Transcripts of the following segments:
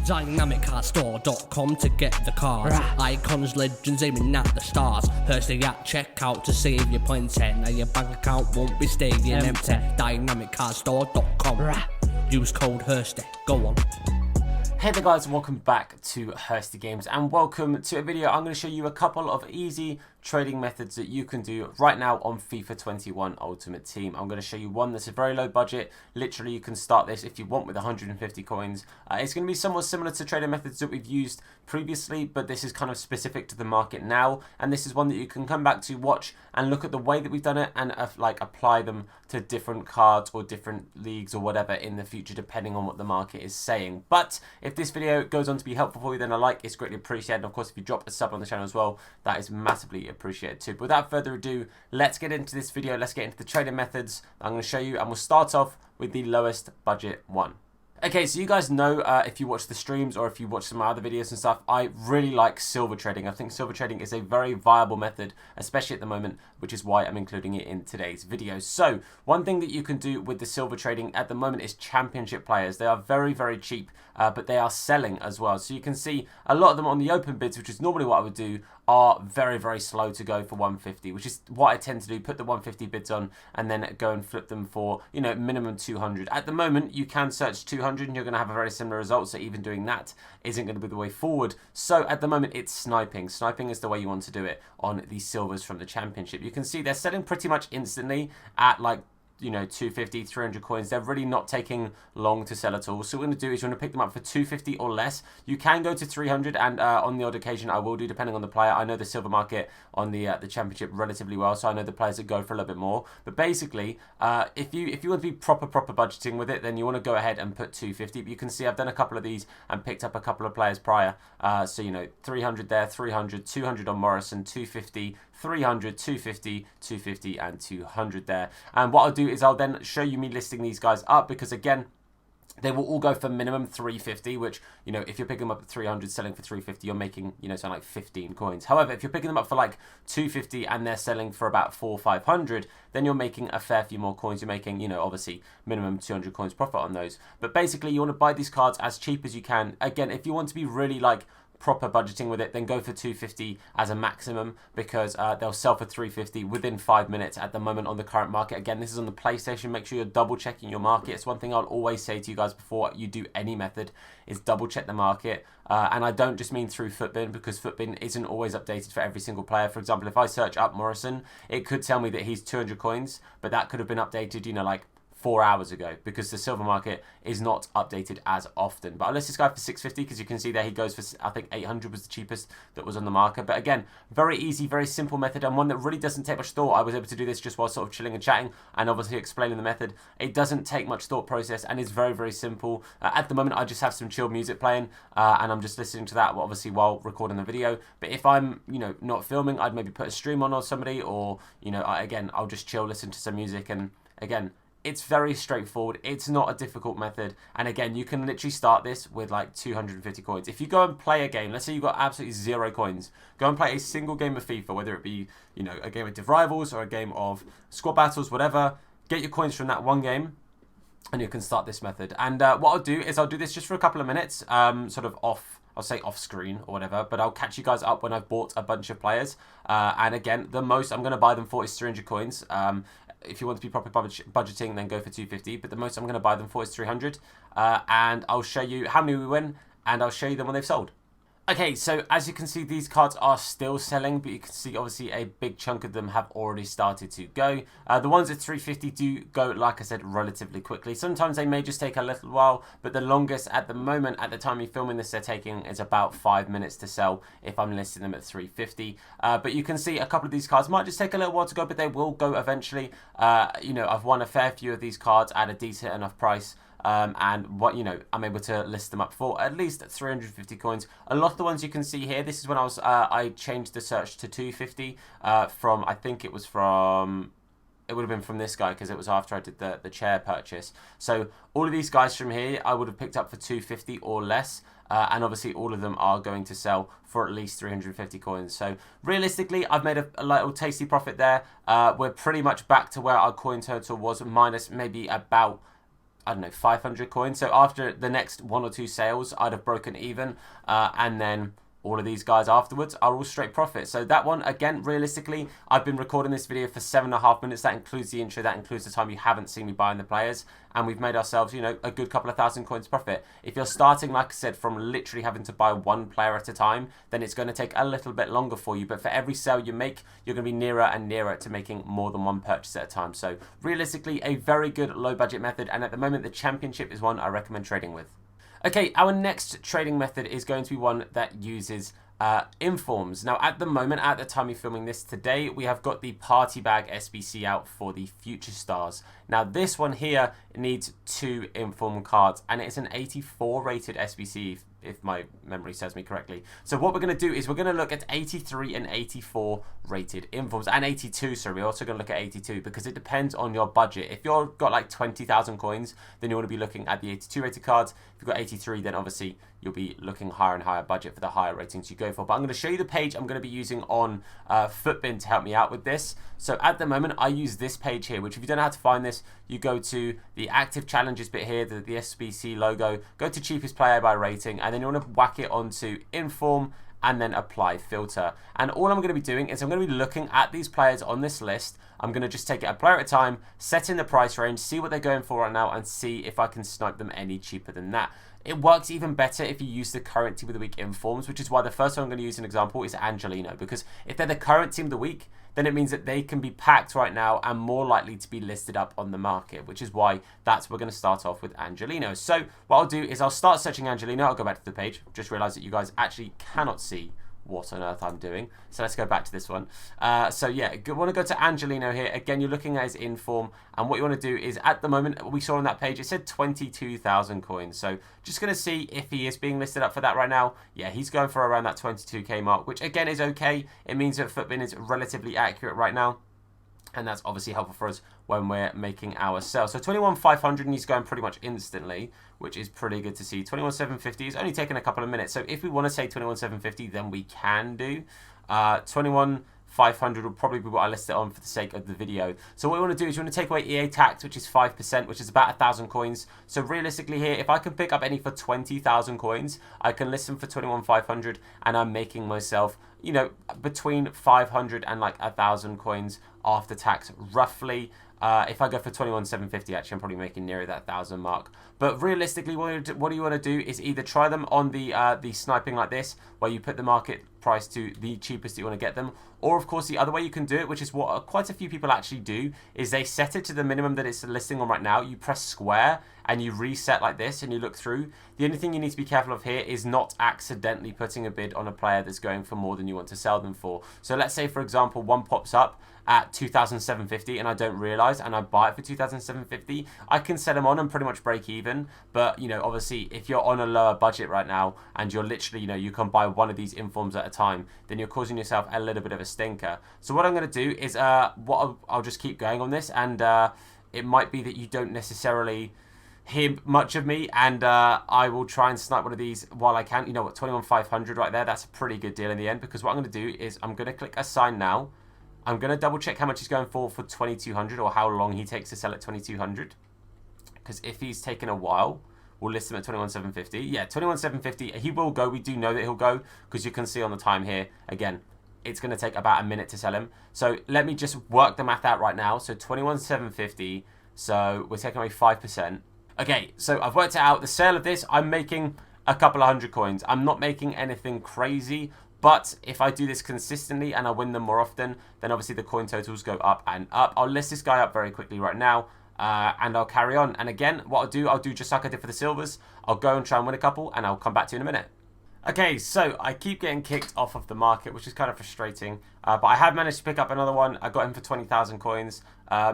DynamicCardStore.com to get the cards. Icons, legends aiming at the stars. Hursty at checkout to save your points. Now your bank account won't be staying empty. DynamicCardStore.com. Use code Hursty. Go on. Hey there guys, and welcome back to Hursty Games, and welcome to a video. I'm going to show you a couple of easy trading methods that you can do right now on FIFA 21 Ultimate Team. I'm going to show you one that's a very low budget. Literally, you can start this if you want with 150 coins. It's going to be somewhat similar to trading methods that we've used previously, but this is kind of specific to the market now, and this is one that you can come back to, watch, and look at the way that we've done it, and like apply them to different cards or different leagues or whatever in the future, depending on what the market is saying. But if this video goes on to be helpful for you, then a like is greatly appreciated. And of course, if you drop a sub on the channel as well, that is massively appreciated too. But without further ado, let's get into this video. Let's get into the trading methods I'm going to show you, and we'll start off with the lowest budget one. Okay, so you guys know, if you watch the streams or if you watch some other videos and stuff, I really like silver trading. I think silver trading is a very viable method, especially at the moment, which is why I'm including it in today's video. So, one thing that you can do with the silver trading at the moment is championship players. They are very, very cheap, but they are selling as well. So you can see a lot of them on the open bids, which is normally what I would do, are very, very slow to go for 150, which is what I tend to do, put the 150 bids on and then go and flip them for, you know, minimum 200. At the moment, you can search 200 and you're going to have a very similar result, so even doing that isn't going to be the way forward. So at the moment, it's sniping. Sniping is the way you want to do it on the silvers from the championship. You can see they're selling pretty much instantly at like, you know, 250, 300 coins. They're really not taking long to sell at all. So what we're going to do is you're going to pick them up for 250 or less. You can go to 300, and on the odd occasion I will do, depending on the player. I know the silver market on the championship relatively well, so I know the players that go for a little bit more. But basically, if you want to be proper budgeting with it, then you want to go ahead and put 250. But you can see I've done a couple of these and picked up a couple of players prior. So, you know, 300 there, 300, 200 on Morrison, 250, 300, 250, 250, and 200 there. And what I'll do is I'll then show you me listing these guys up, because again, they will all go for minimum 350, which, you know, if you're picking them up at 300, selling for 350, you're making, you know, something like 15 coins. However, if you're picking them up for like 250 and they're selling for about 400 or 500, then you're making a fair few more coins. You're making, you know, obviously minimum 200 coins profit on those. But basically, you want to buy these cards as cheap as you can. Again, if you want to be really like proper budgeting with it, then go for 250 as a maximum, because they'll sell for 350 within 5 minutes at the moment on the current market. Again, this is on the PlayStation. Make sure you're double checking your market. It's one thing I'll always say to you guys before you do any method, is double check the market. And I don't just mean through Footbin, because Footbin isn't always updated for every single player. For example, if I search up Morrison, it could tell me that he's 200 coins, but that could have been updated, you know, like 4 hours ago, because the silver market is not updated as often. But I list this guy for 650 because you can see there he goes for, I think 800 was the cheapest that was on the market. But again, very easy, very simple method, and one that really doesn't take much thought. I was able to do this just while sort of chilling and chatting, and obviously explaining the method. It doesn't take much thought process and is very, very simple. At the moment, I just have some chill music playing, and I'm just listening to that, obviously, while recording the video. But if I'm, you know, not filming, I'd maybe put a stream on or somebody, or, you know, again, I'll just chill, listen to some music, and again, it's very straightforward. It's not a difficult method. And again, you can literally start this with like 250 coins. If you go and play a game, let's say you've got absolutely 0 coins, go and play a single game of FIFA, whether it be, you know, a game of Div Rivals or a game of Squad Battles, whatever, get your coins from that one game, and you can start this method. And what I'll do is I'll do this just for a couple of minutes, sort of off, I'll say off screen or whatever, but I'll catch you guys up when I've bought a bunch of players. And again, the most I'm going to buy them for is 300 coins. If you want to be proper budgeting, then go for 250. But the most I'm going to buy them for is 300. And I'll show you how many we win, and I'll show you them when they've sold. Okay, so as you can see, these cards are still selling, but you can see obviously a big chunk of them have already started to go. The ones at 350 do go, like I said, relatively quickly. Sometimes they may just take a little while, but the longest at the moment, at the time you're filming this, they're taking is about 5 minutes to sell if I'm listing them at 350. But you can see a couple of these cards might just take a little while to go, but they will go eventually. You know, I've won a fair few of these cards at a decent enough price. And what, you know, I'm able to list them up for at least 350 coins. A lot of the ones you can see here, this is when I changed the search to 250 from, I think it was from, it would have been from this guy, because it was after I did the chair purchase. So all of these guys from here I would have picked up for 250 or less. And obviously all of them are going to sell for at least 350 coins. So realistically, I've made a little tasty profit there. We're pretty much back to where our coin total was, minus maybe about I don't know, 500 coins. So after the next 1 or 2 sales, I'd have broken even, and then all of these guys afterwards are all straight profit. So that one, again, realistically, I've been recording this video for 7.5 minutes. That includes the intro, that includes the time you haven't seen me buying the players, and we've made ourselves, you know, a good couple of thousand coins profit. If you're starting, like I said, from literally having to buy one player at a time, then it's going to take a little bit longer for you. But for every sale you make, you're going to be nearer and nearer to making more than one purchase at a time. So realistically, a very good low budget method, and at the moment, the championship is one I recommend trading with. Okay, our next trading method is going to be one that uses informs. Now, at the moment, at the time of filming this today, we have got the party bag SBC out for the future stars. Now, this one here needs 2 inform cards, and it's an 84 rated SBC, if my memory serves me correctly. So what we're going to do is we're going to look at 83 and 84 rated informs, and 82, sorry, we're also going to look at 82 because it depends on your budget. If you've got like 20,000 coins, then you want to be looking at the 82 rated cards. If you've got 83, then obviously you'll be looking higher and higher budget for the higher ratings you go for. But I'm going to show you the page I'm going to be using on Footbin to help me out with this. So at the moment, I use this page here, which if you don't know how to find this, you go to the active challenges bit here, the SBC logo, go to cheapest player by rating, and then you want to whack it onto inform and then apply filter. And all I'm going to be doing is I'm going to be looking at these players on this list. I'm going to just take it a player at a time, set in the price range, see what they're going for right now, and see if I can snipe them any cheaper than that. It works even better if you use the current team of the week informs, which is why the first one I'm going to use an example is Angelino, because if they're the current team of the week, then it means that they can be packed right now and more likely to be listed up on the market, which is why we're going to start off with Angelino. So what I'll do is I'll start searching Angelino. I'll go back to the page. Just realized that you guys actually cannot see what on earth I'm doing. So let's go back to this one. So yeah, you want to go to Angelino here. Again, you're looking at his inform, and what you want to do is, at the moment, we saw on that page, it said 22,000 coins. So just going to see if he is being listed up for that right now. Yeah, he's going for around that 22k mark, which again is okay. It means that Footbin is relatively accurate right now, and that's obviously helpful for us when we're making our sell. So 21,500, and he's going pretty much instantly, which is pretty good to see. 21,750 is only taking a couple of minutes. So if we want to say 21,750, then we can do. 21,500 will probably be what I list it on for the sake of the video. So what we want to do is we want to take away EA tax, which is 5%, which is about 1,000 coins. So realistically here, if I can pick up any for 20,000 coins, I can list them for 21,500, and I'm making myself, you know, between 500 and like 1,000 coins after tax, roughly. If I go for 21,750, actually, I'm probably making nearer that 1,000 mark. But realistically, what do you want to do is either try them on the sniping like this, where you put the market price to the cheapest that you want to get them, or of course the other way you can do it, which is what quite a few people actually do, is they set it to the minimum that it's listing on right now. You press square and you reset like this, and you look through. The only thing you need to be careful of here is not accidentally putting a bid on a player that's going for more than you want to sell them for. So let's say, for example, one pops up at 2,750 and I don't realize, and I buy it for 2,750, I can set them on and pretty much break even. But you know, obviously if you're on a lower budget right now and you're literally, you know, you can buy one of these informs at a time, then you're causing yourself a little bit of a stinker. So what I'm going to do is I'll just keep going on this, and it might be that you don't necessarily hear much of me, and I will try and snipe one of these while I can. You know what, 21,500 right there, that's a pretty good deal in the end, because what I'm going to do is I'm going to click assign now. I'm going to double check how much he's going for 2,200, or how long he takes to sell at 2,200. Because if he's taken a while, we'll list him at 21,750. Yeah, 21,750. He will go. We do know that he'll go, because you can see on the time here, again, it's going to take about a minute to sell him. So let me just work the math out right now. So 21,750. So we're taking away 5%. Okay, so I've worked it out. The sale of this, I'm making a couple of hundred coins. I'm not making anything crazy. But if I do this consistently and I win them more often, then obviously the coin totals go up and up. I'll list this guy up very quickly right now, and I'll carry on. And again, what I'll do just like I did for the silvers. I'll go and try and win a couple, and I'll come back to you in a minute. Okay, so I keep getting kicked off of the market, which is kind of frustrating. But I have managed to pick up another one. I got him for 20,000 coins.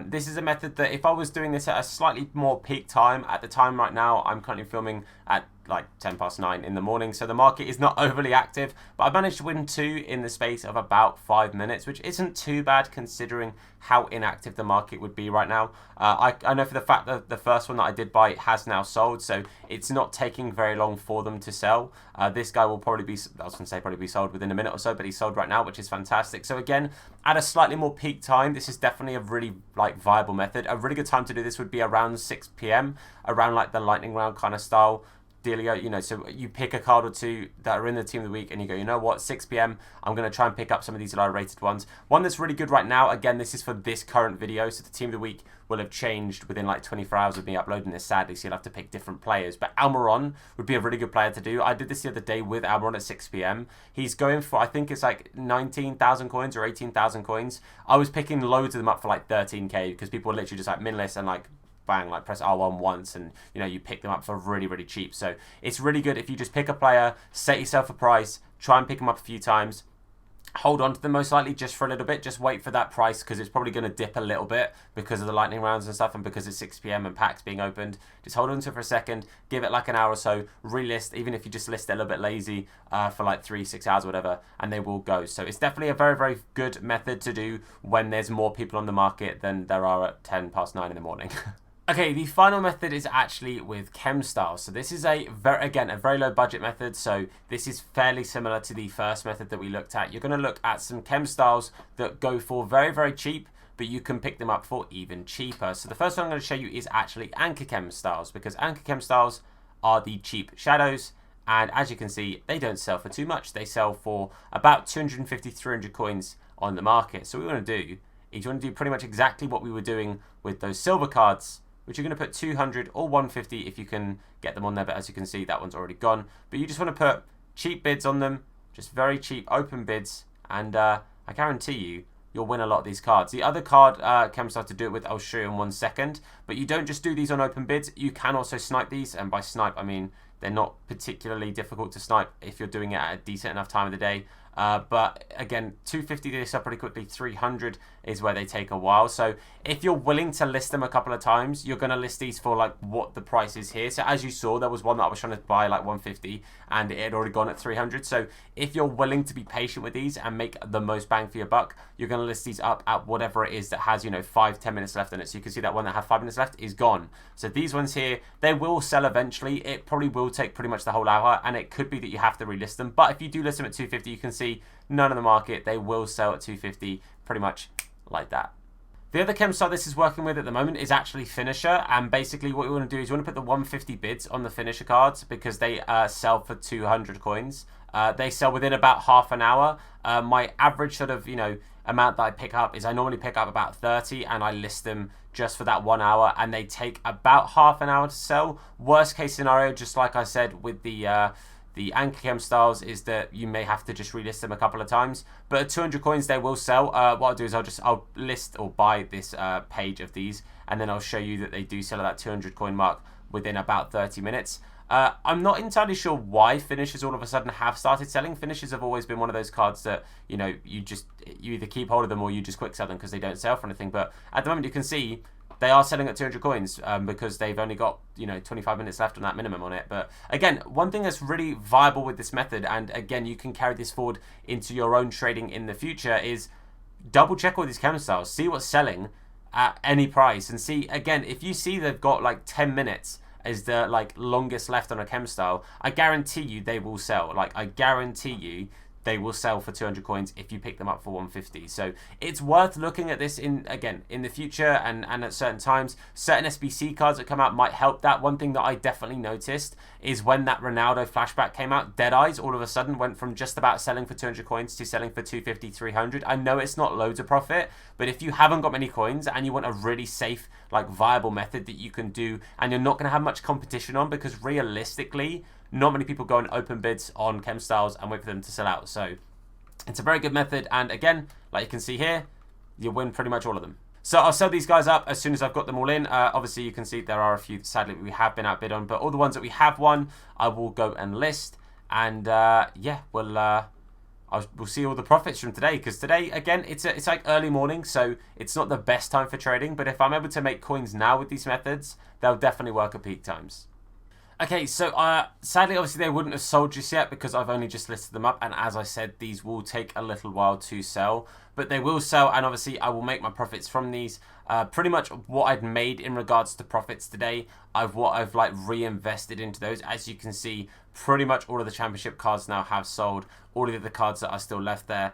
This is a method that if I was doing this at a slightly more peak time, at the time right now, I'm currently filming at like 10 past 9 in the morning, so the market is not overly active, but I managed to win 2 in the space of about 5 minutes, which isn't too bad considering how inactive the market would be right now. I know for the fact that the first one that I did buy has now sold, so it's not taking very long for them to sell. This guy will probably be, I was going to say probably be sold within a minute or so, but he's sold right now, which is fantastic. So again, at a slightly more peak time, this is definitely a really like viable method. A really good time to do this would be around 6 p.m, around like the lightning round kind of style dealio, you know, so you pick a card or two that are in the team of the week and you go, you know what, 6 p.m, I'm going to try and pick up some of these lower rated ones. One that's really good right now, again, this is for this current video, so the team of the week will have changed within like 24 hours of me uploading this, sadly, so you'll have to pick different players. But Almiron would be a really good player to do. I did this the other day with Almiron at 6 p.m. He's going for, I think it's like 19,000 coins or 18,000 coins. I was picking loads of them up for like 13k because people were literally just like minless and like bang, like press R1 once and you know you pick them up for really, really cheap. So it's really good if you just pick a player, set yourself a price, try and pick them up a few times, hold on to them most likely just for a little bit, just wait for that price because it's probably going to dip a little bit because of the lightning rounds and stuff and because it's 6 p.m. and packs being opened. Just hold on to it for a second, give it like an hour or so, relist, even if you just list it a little bit lazy for like 3-6 hours or whatever, and they will go. So it's definitely a very, very good method to do when there's more people on the market than there are at 10 past 9 in the morning. Okay, the final method is actually with Chem Styles. So this is a very low budget method. So this is fairly similar to the first method that we looked at. You're going to look at some Chem Styles that go for very, very cheap, but you can pick them up for even cheaper. So the first one I'm going to show you is actually Anchor Chem Styles, because Anchor Chem Styles are the cheap shadows. And as you can see, they don't sell for too much. They sell for about 250, 300 coins on the market. So what we want to do is you want to do pretty much exactly what we were doing with those silver cards, which you're going to put 200 or 150 if you can get them on there. But as you can see, that one's already gone. But you just want to put cheap bids on them, just very cheap open bids. And I guarantee you, you'll win a lot of these cards. The other card Chem Styles to do it with, I'll show you in 1 second. But you don't just do these on open bids. You can also snipe these. And by snipe, I mean they're not particularly difficult to snipe if you're doing it at a decent enough time of the day. But again, 250 they sell pretty quickly, 300 is where they take a while. So if you're willing to list them a couple of times, you're going to list these for like what the price is here. So as you saw, there was one that I was trying to buy like 150 and it had already gone at 300. So if you're willing to be patient with these and make the most bang for your buck, you're going to list these up at whatever it is that has, you know, 5-10 minutes left in it. So you can see that one that had 5 minutes left is gone. So these ones here, they will sell eventually. It probably will take pretty much the whole hour, and it could be that you have to relist them. But if you do list them at 250, you can see none of the market, they will sell at 250 pretty much like that. The other Chem Style this is working with at the moment is actually Finisher, and basically what you want to do is you want to put the 150 bids on the Finisher cards because they sell for 200 coins. They sell within about half an hour. My average sort of, you know, amount that I pick up is I normally pick up about 30 and I list them just for that 1 hour, and they take about half an hour to sell. Worst case scenario, just like I said with the Anchor Chem Styles, is that you may have to just relist them a couple of times. But at 200 coins, they will sell. What I'll do is I'll list or buy this page of these, and then I'll show you that they do sell at that 200 coin mark within about 30 minutes. I'm not entirely sure why Finishers all of a sudden have started selling. Finishers have always been one of those cards that, you know, you either keep hold of them or you just quick sell them because they don't sell for anything. But at the moment, you can see they are selling at 200 coins because they've only got, you know, 25 minutes left on that minimum on it. But again, one thing that's really viable with this method, and again, you can carry this forward into your own trading in the future, is double check all these Chem Styles, see what's selling at any price, and see, again, if you see they've got like 10 minutes as the like longest left on a Chem Style, I guarantee you they will sell. Like, I guarantee you they will sell for 200 coins if you pick them up for 150. So it's worth looking at this in the future and at certain times. Certain SBC cards that come out might help that. One thing that I definitely noticed is when that Ronaldo flashback came out, Deadeyes all of a sudden went from just about selling for 200 coins to selling for 250, 300. I know it's not loads of profit, but if you haven't got many coins and you want a really safe, like viable method that you can do, and you're not going to have much competition on, because realistically, not many people go and open bids on Chem Styles and wait for them to sell out. So it's a very good method. And again, like you can see here, you win pretty much all of them. So I'll sell these guys up as soon as I've got them all in. Obviously, you can see there are a few, sadly, we have been outbid on. But all the ones that we have won, I will go and list. And yeah, we'll see all the profits from today. Because today, again, it's like early morning. So it's not the best time for trading. But if I'm able to make coins now with these methods, they'll definitely work at peak times. Okay, so sadly, obviously, they wouldn't have sold just yet because I've only just listed them up. And as I said, these will take a little while to sell. But they will sell, and obviously, I will make my profits from these. Pretty much what I'd made in regards to profits today, I've like reinvested into those. As you can see, pretty much all of the championship cards now have sold. All of the cards that are still left there.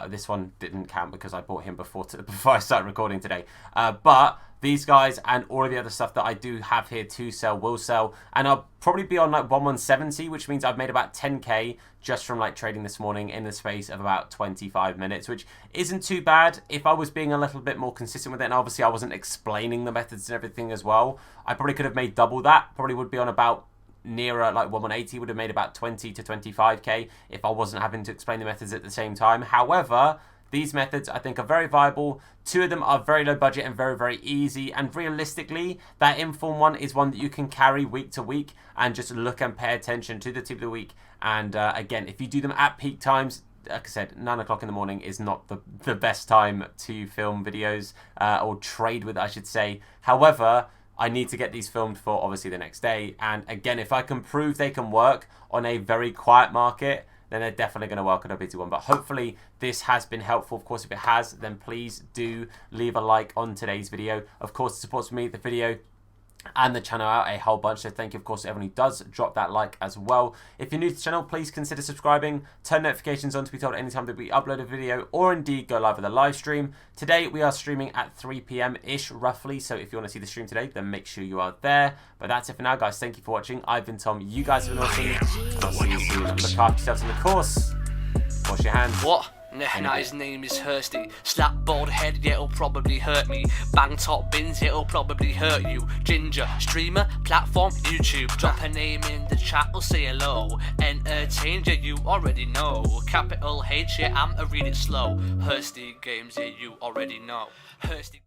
This one didn't count because I bought him before I started recording today. But these guys and all of the other stuff that I do have here to sell will sell, and I'll probably be on like 1170, which means I've made about 10k just from like trading this morning in the space of about 25 minutes, which isn't too bad. If I was being a little bit more consistent with it, and obviously I wasn't explaining the methods and everything as well, I probably could have made double that. Probably would be on about nearer like 1180, would have made about 20 to 25k if I wasn't having to explain the methods at the same time. However, these methods I think are very viable. 2 of them are very low budget and very, very easy. And realistically, that inform one is one that you can carry week to week and just look and pay attention to the tip of the week. And again, if you do them at peak times, like I said, 9 o'clock in the morning is not the best time to film videos or trade with, I should say. However, I need to get these filmed for obviously the next day. And again, if I can prove they can work on a very quiet market, then they're definitely going to work on a busy one. But hopefully this has been helpful. Of course, if it has, then please do leave a like on today's video. Of course, it supports me, the video, and the channel out a whole bunch. So thank you, of course, to everyone who does drop that like as well. If you're new to the channel, please consider subscribing, turn notifications on to be told anytime that we upload a video, or indeed go live with a live stream. Today we are streaming at 3 p.m-ish roughly, so if you want to see the stream today, then make sure you are there. But that's it for now, guys. Thank you for watching. I've been Tom. You guys have been awesome. I'll see you soon. Look after yourselves in the course. Wash your hands. What? Nah, his name is Hursty. Slap bald head, yeah, it'll probably hurt me. Bang top bins, it'll probably hurt you. Ginger, streamer, platform, YouTube. Drop a name in the chat, or say hello. Entertain, yeah, you already know. Capital H, yeah, I'm a read it slow. Hursty games, yeah, you already know. Hursty.